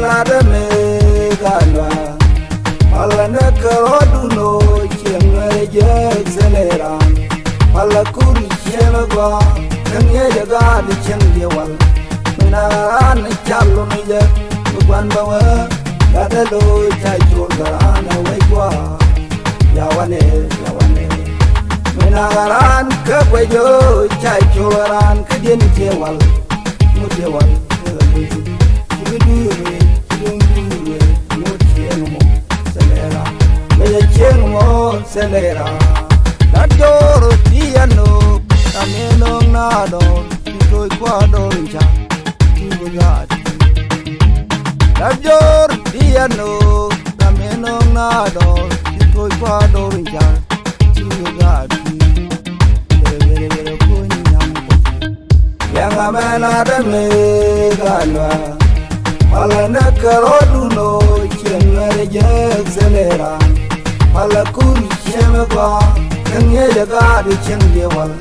mela de me galwa alla ne karoduno chemere je selera alla kuri chemagwa kanye daga de chemde wal mena an challo ni je kwan bawa gadalo chai chulga na wegwa yawane mena garan kabwayo chai chularan kidin tewal mutewal Selera la doro tiano tameno nado to quadro incha tibugati la doro tiano tameno nado to quadro incha tibugati vere kunyam yanga mena de me galwa ala na karoduno chemere je selera alla kuri chemagwa kanye daga de chemde wal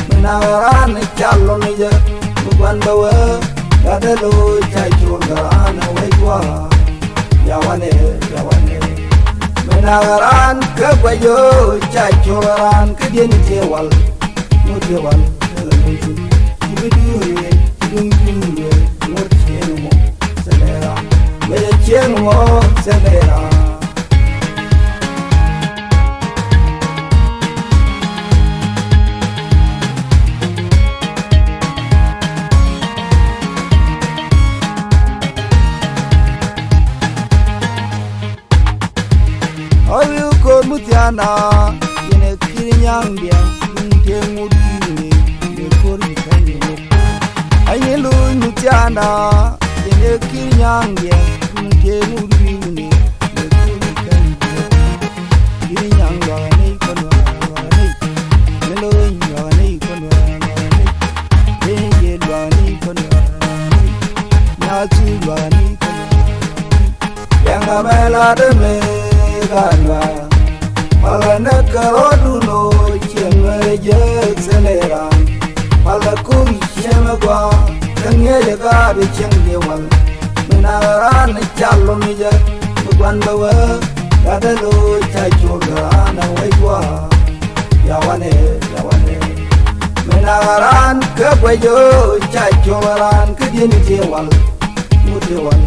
mena ran challo ni je kwan bawa gadalo chai chulga na wegwa yawane mena ran kabwayo chai chularan kidin tewal mutewal selera ayu ko mutiana ine kirinyambia nte mudini ne kori kanyo ayelu mutiana ine kirinyambia nte mudini ne kori kanyo kirinyanga nei kono nei melo nyanga nei kono nei ye lwa nei kono nei natu lwa nei kono yanga mela de me galwa alla ne karoduno chemere je selera alla kuri chemagwa kanye daga de chemde wal mena ran challo ni je kwan bawa gadalo chai chulga na wegwa yawane mena ran kabwayo chai chularan kidin tewal mutewal